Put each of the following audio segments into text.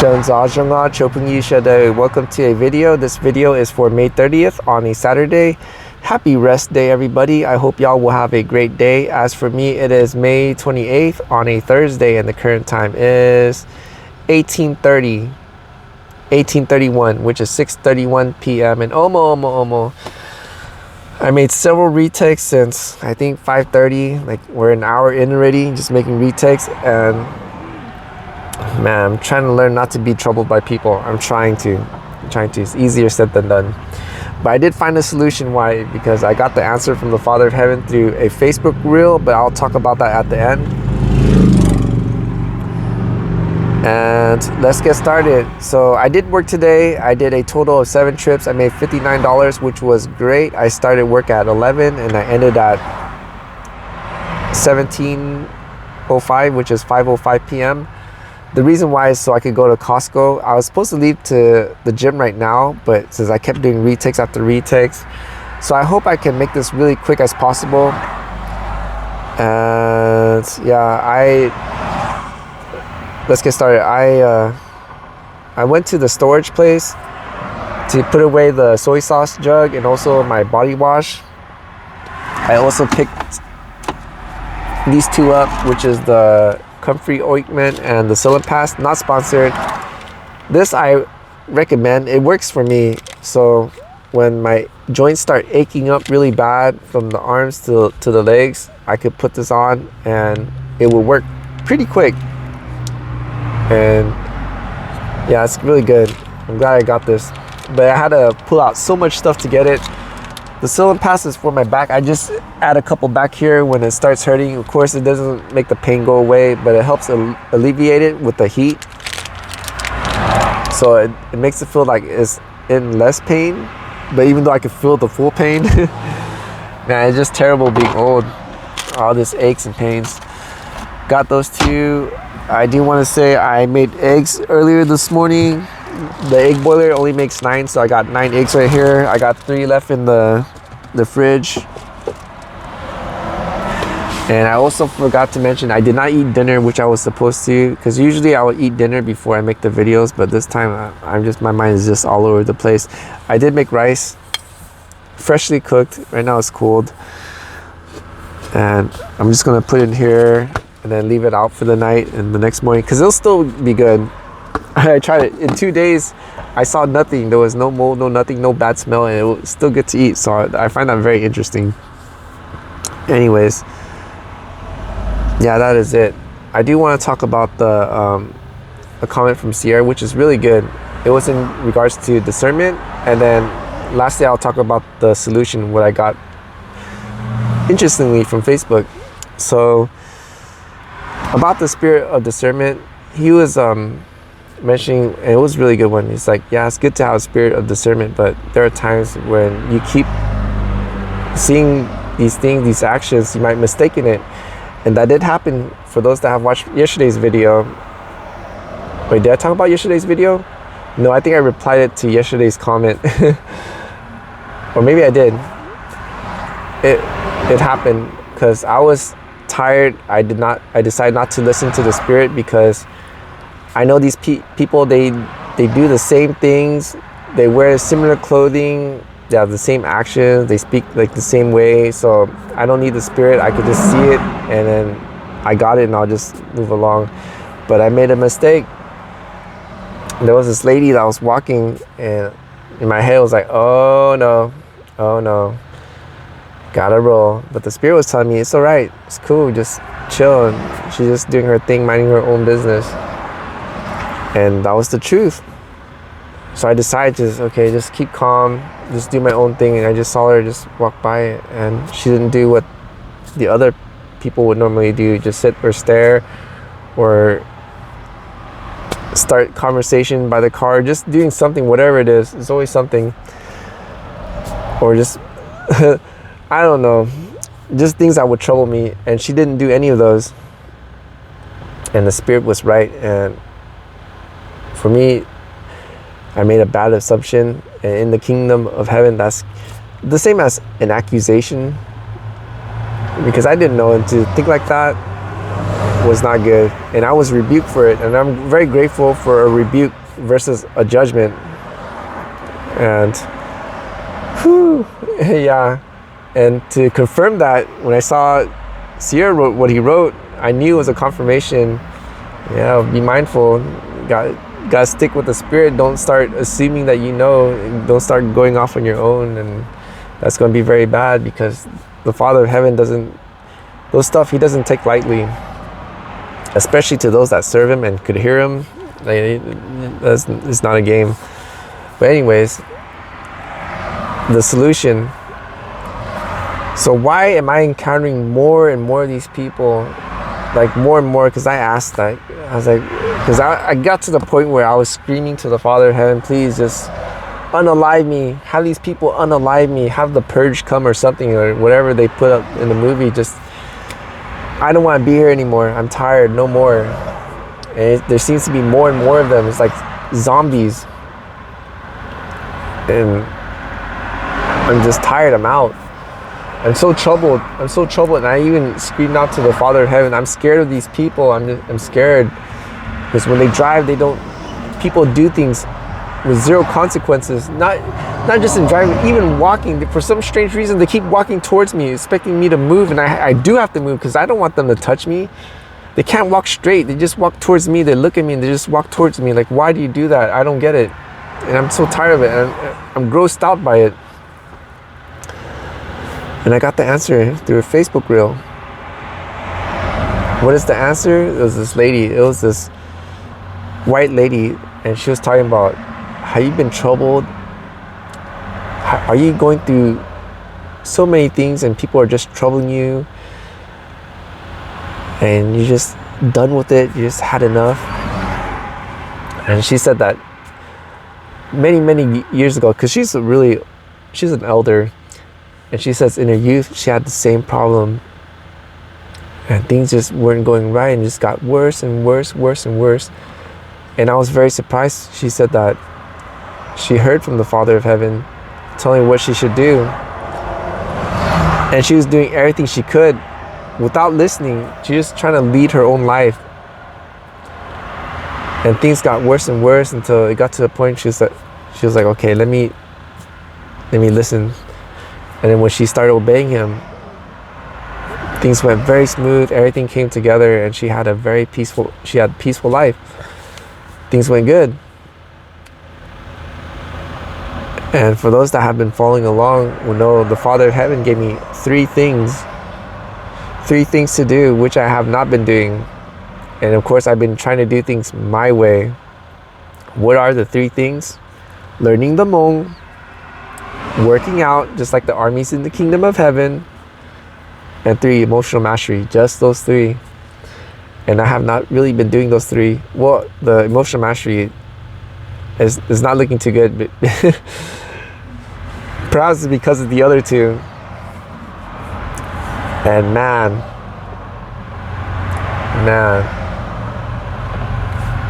Welcome to a video. This video is for May 30th on a Saturday. Happy rest day, everybody. I hope y'all will have a great day. As for me, it is May 28th on a Thursday, and the current time is 18:31, which is 6:31 p.m. in Omo. I made several retakes since I think 5:30. Like, we're an hour in already, just making retakes, and man, I'm trying to learn not to be troubled by people. I'm trying to. It's easier said than done. But I did find a solution. Why? Because I got the answer from the Father of Heaven through a Facebook reel, but I'll talk about that at the end. And let's get started. So I did work today. I did a total of 7 trips. I made $59, which was great. I started work at 11 and I ended at 17:05, which is 5:05 p.m. The reason why is so I could go to Costco. I was supposed to leave to the gym right now, but since I kept doing retakes after retakes, so I hope I can make this really quick as possible. And yeah, let's get started. I went to the storage place to put away the soy sauce jug and also my body wash. I also picked these two up, which is the comfrey ointment and the Salonpas. Not sponsored. This I recommend. It works for me. So when my joints start aching up really bad from the arms to the legs, I could put this on and it will work pretty quick. And yeah, it's really good. I'm glad I got this, but I had to pull out so much stuff to get it. The Salonpas is for my back. I just add a couple back here when it starts hurting. Of course, it doesn't make the pain go away, but it helps alleviate it with the heat. So it makes it feel like it's in less pain, but even though I can feel the full pain, man, it's just terrible being old. All this aches and pains. Got those two. I do want to say I made eggs earlier this morning. The egg boiler only makes 9, so I got 9 eggs right here. I got 3 left in the fridge. And I also forgot to mention I did not eat dinner, which I was supposed to, because usually I would eat dinner before I make the videos, but this time my mind is just all over the place. I did make rice, freshly cooked. Right now it's cold, and I'm just gonna put it in here and then leave it out for the night and the next morning, because it'll still be good. I tried it in 2 days. I saw nothing. There was no mold, no nothing, no bad smell, and it was still good to eat. So I find that very interesting. Anyways, yeah, that is it. I do want to talk about a comment from Sierra, which is really good. It was in regards to discernment, and then lastly, I'll talk about the solution, what I got interestingly from Facebook. So about the spirit of discernment, he was mentioning, and it was a really good one. He's like, yeah, it's good to have a spirit of discernment, but there are times when you keep seeing these things, these actions, you might mistake it. And that did happen for those that have watched yesterday's video. Wait, did I talk about yesterday's video? No, I think I replied it to yesterday's comment. Or maybe I did. It happened because I was tired. I decided not to listen to the spirit, because I know these people, they do the same things, they wear similar clothing, they have the same actions, they speak like the same way. So I don't need the spirit. I could just see it, and then I got it, and I'll just move along. But I made a mistake. There was this lady that was walking, and in my head I was like, oh no, gotta roll. But the spirit was telling me, it's all right, it's cool, just chill. And she's just doing her thing, minding her own business. And that was the truth. So I decided to just keep calm, just do my own thing. And I just saw her just walk by, and she didn't do what the other people would normally do, just sit or stare or start conversation by the car, just doing something, whatever it is. It's always something. Or just I don't know, just things that would trouble me, and she didn't do any of those. And the spirit was right. And for me, I made a bad assumption, and in the kingdom of heaven, that's the same as an accusation, because I didn't know, and to think like that, was not good, and I was rebuked for it, and I'm very grateful for a rebuke versus a judgment. And whew, yeah, and to confirm that, when I saw Sierra wrote what he wrote, I knew it was a confirmation. Yeah, be mindful. Gotta stick with the Spirit. Don't start assuming that you know. Don't start going off on your own, and that's going to be very bad, because the Father of Heaven those stuff he doesn't take lightly, especially to those that serve him and could hear him. It's not a game. But anyways, the solution. So why am I encountering more and more of these people, like more and more? Because I asked that. I was like, because I got to the point where I was screaming to the Father of Heaven, please just unalive me. Have these people unalive me. Have the purge come or something, or whatever they put up in the movie. Just, I don't want to be here anymore. I'm tired. No more. And there seems to be more and more of them. It's like zombies. And I'm just tired. I'm out. I'm so troubled. And I even screamed out to the Father of Heaven, I'm scared of these people. I'm scared. Because when they drive, people do things with zero consequences. Not just in driving, even walking. For some strange reason, they keep walking towards me, expecting me to move. And I do have to move, because I don't want them to touch me. They can't walk straight. They just walk towards me. They look at me and they just walk towards me. Like, why do you do that? I don't get it. And I'm so tired of it. And I'm grossed out by it. And I got the answer through a Facebook reel. What is the answer? It was this lady. It was this white lady. And she was talking about, have you been troubled? Are you going through so many things and people are just troubling you? And you're just done with it. You just had enough. And she said that many years ago, because she's an elder. And she says in her youth, she had the same problem. And things just weren't going right, and just got worse and worse. And I was very surprised. She said that she heard from the Father of Heaven telling her what she should do. And she was doing everything she could without listening. She was just trying to lead her own life. And things got worse and worse until it got to the point she was like, okay, let me listen. And then when she started obeying him, things went very smooth. Everything came together, and she had a peaceful life. Things went good. And for those that have been following along will know the Father of Heaven gave me three things to do, which I have not been doing. And of course, I've been trying to do things my way. What are the three things? Learning the Hmong, working out just like the armies in the kingdom of heaven, and 3, emotional mastery. Just those 3. And I have not really been doing those 3. Well, the emotional mastery is not looking too good, but perhaps it's because of the other 2. And man,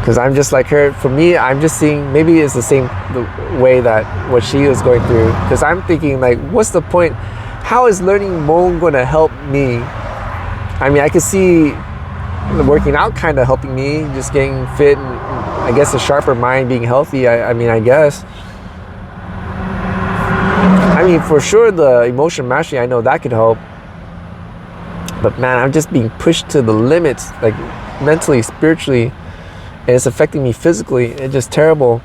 because I'm just like her. For me, I'm just seeing, maybe it's the way that what she was going through, because I'm thinking like, what's the point? How is learning Hmong going to help me? I mean, I could see the working out kind of helping me, just getting fit, and I guess a sharper mind, being healthy. I mean, for sure the emotion mastery, I know that could help. But man, I'm just being pushed to the limits, like mentally, spiritually, and it's affecting me physically. It's just terrible.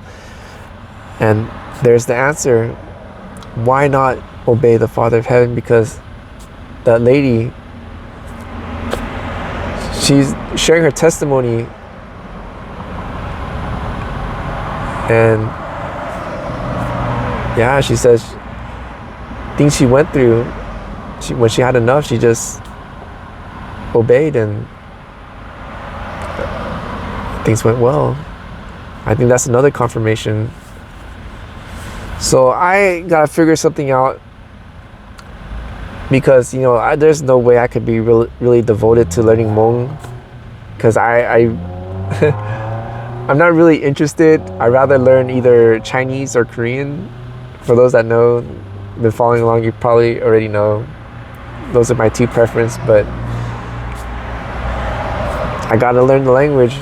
And there's the answer. Why not obey the Father of Heaven? Because that lady, she's sharing her testimony, and yeah, she says things she went through, when she had enough, she just obeyed and things went well. I think that's another confirmation. So I gotta figure something out, because there's no way I could be really devoted to learning Hmong, because I'm not really interested. I'd rather learn either Chinese or Korean. For those that know, been following along, you probably already know those are my 2 preferences. But I got to learn the language.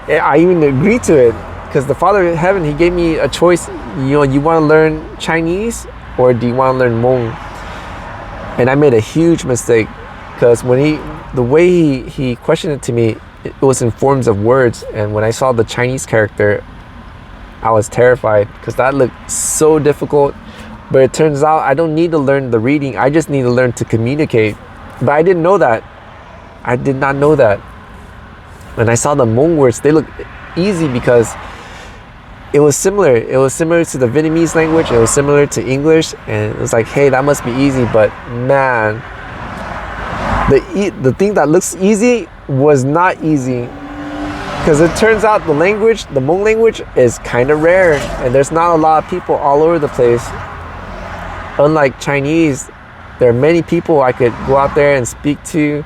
I even agreed to it because the Father in heaven, he gave me a choice. You want to learn Chinese or do you want to learn Hmong? And I made a huge mistake because the way he questioned it to me, it was in forms of words. And when I saw the Chinese character, I was terrified because that looked so difficult. But it turns out I don't need to learn the reading. I just need to learn to communicate. But I didn't know that. I did not know that. When I saw the Hmong words, they looked easy because it was similar. It was similar to the Vietnamese language. It was similar to English. And it was like, hey, that must be easy. But man, the thing that looks easy was not easy. Because it turns out the Hmong language is kind of rare. And there's not a lot of people all over the place. Unlike Chinese, there are many people I could go out there and speak to.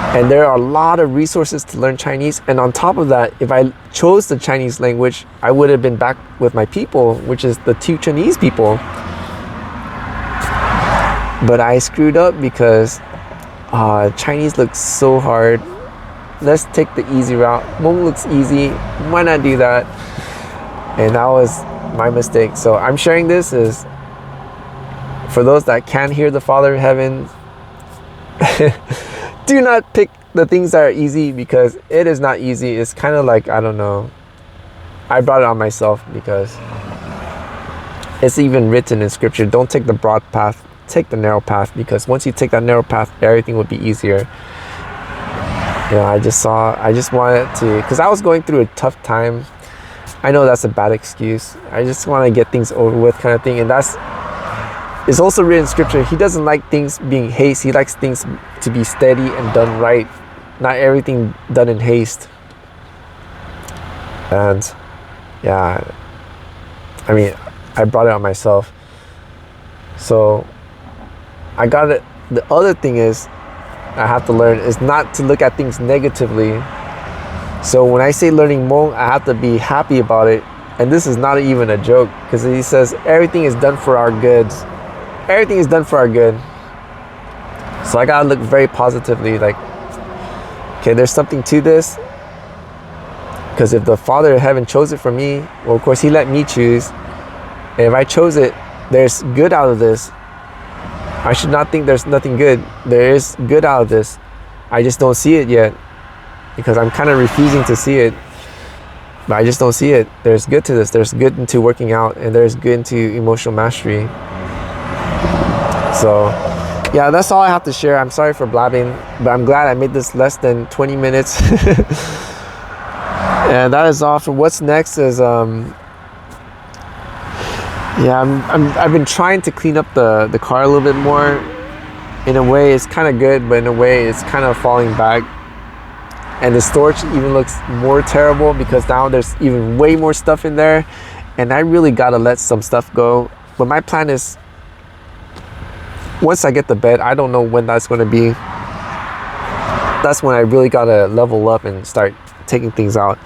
And there are a lot of resources to learn Chinese. And on top of that, if I chose the Chinese language, I would have been back with my people, which is the two Chinese people. But I screwed up because Chinese looks so hard. Let's take the easy route. Hmong looks easy. Why not do that? And that was my mistake. So I'm sharing this as for those that can't hear the Father in heaven. Do not pick the things that are easy because it is not easy. It's kind of like, I don't know. I brought it on myself because it's even written in scripture. Don't take the broad path, take the narrow path, because once you take that narrow path, everything would be easier. I just wanted to, because I was going through a tough time. I know that's a bad excuse. I just want to get things over with kind of thing. And it's also written in scripture. He doesn't like things being haste. He likes things to be steady and done right. Not everything done in haste. And yeah, I mean, I brought it on myself. So I got it. The other thing is I have to learn is not to look at things negatively. So when I say learning Hmong, I have to be happy about it. And this is not even a joke because he says everything is done for our goods. Everything is done for our good. So I gotta look very positively, like, okay, there's something to this. Because if the Father in heaven chose it for me, well, of course, he let me choose. And if I chose it, there's good out of this. I should not think there's nothing good. There is good out of this. I just don't see it yet. Because I'm kind of refusing to see it. But I just don't see it. There's good to this. There's good into working out. And there's good into emotional mastery. So yeah, that's all I have to share. I'm sorry for blabbing, but I'm glad I made this less than 20 minutes. And that is all for what's next is I've been trying to clean up the car a little bit more. In a way it's kind of good, but in a way it's kind of falling back. And the storage even looks more terrible because now there's even way more stuff in there. And I really gotta let some stuff go. But my plan is, once I get the bed, I don't know when that's going to be. That's when I really got to level up and start taking things out.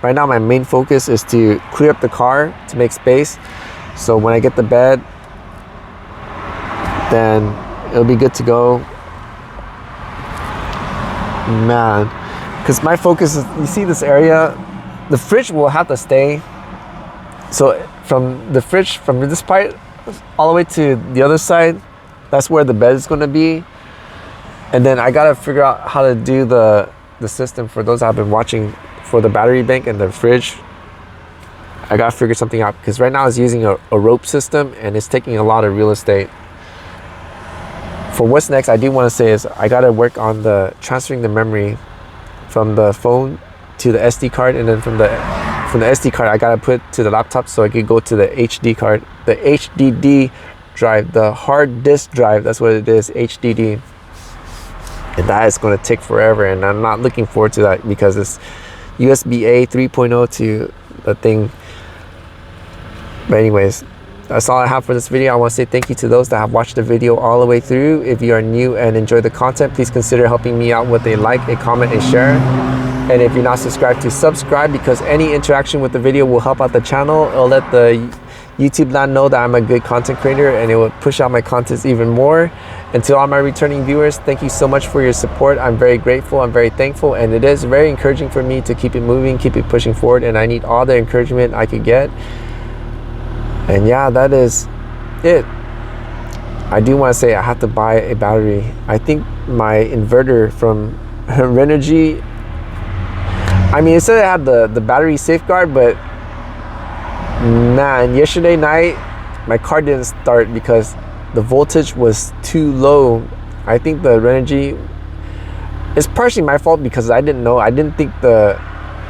Right now, my main focus is to clear up the car to make space. So when I get the bed, then it'll be good to go. Man, because my focus is, you see this area, the fridge will have to stay. So from the fridge, from this part all the way to the other side, that's where the bed is going to be. And then I got to figure out how to do the system for those that have been watching for the battery bank and the fridge. I got to figure something out because right now it's using a rope system and it's taking a lot of real estate. For what's next, I do want to say is I got to work on transferring the memory from the phone to the SD card, and then from the SD card I got to put to the laptop so I could go to the HD card, the HDD drive, the hard disk drive. That's what it is, HDD. And that is going to take forever, and I'm not looking forward to that because it's USB-A 3.0 to the thing. But anyways, that's all I have for this video. I want to say thank you to those that have watched the video all the way through. If you are new and enjoy the content, please consider helping me out with a like, a comment, a share. And if you're not subscribed, to subscribe, because any interaction with the video will help out the channel. It'll let the YouTube land know that I'm a good content creator, and it will push out my contents even more. And to all my returning viewers, thank you so much for your support. I'm very grateful, I'm very thankful, and it is very encouraging for me to keep it moving, keep it pushing forward, and I need all the encouragement I could get. And yeah, that is it. I do want to say I have to buy a battery. I think my inverter from Renogy, I mean, it said it had the battery safeguard, but man, yesterday night my car didn't start because the voltage was too low. I think the Renogy, it's partially my fault because I didn't know. I didn't think the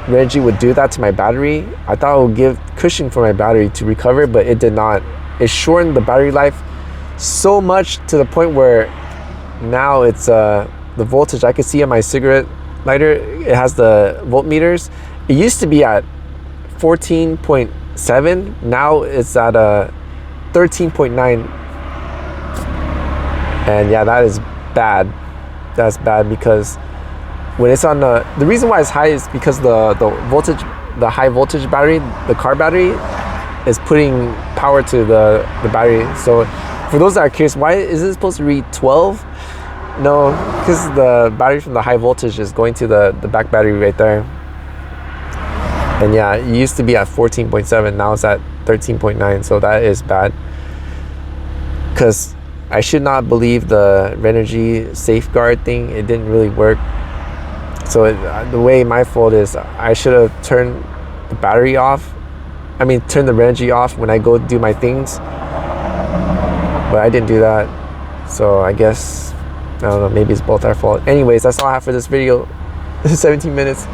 Renogy would do that to my battery. I thought it would give cushion for my battery to recover, but it did not. It shortened the battery life so much to the point where now it's the voltage I could see on my cigarette lighter. It has the voltmeters. It used to be at 14.7. Now it's at 13.9. And yeah, that is bad. That's bad because when it's on the reason why it's high is because the voltage, the high voltage battery, the car battery, is putting power to the battery. So for those that are curious, why is it supposed to read 12? No, because the battery from the high voltage is going to the back battery right there. And yeah, it used to be at 14.7, now it's at 13.9, so that is bad. Because I should not believe the Renogy safeguard thing. It didn't really work. So the way my fault is, I should have turned the battery off. I mean, turn the Renogy off when I go do my things. But I didn't do that. So I guess, I don't know, maybe it's both our fault. Anyways, that's all I have for this video. 17 minutes.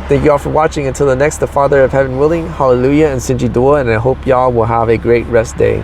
Thank you all for watching. Until the next, the Father of Heaven willing, hallelujah and Sinji Dua. And I hope y'all will have a great rest day.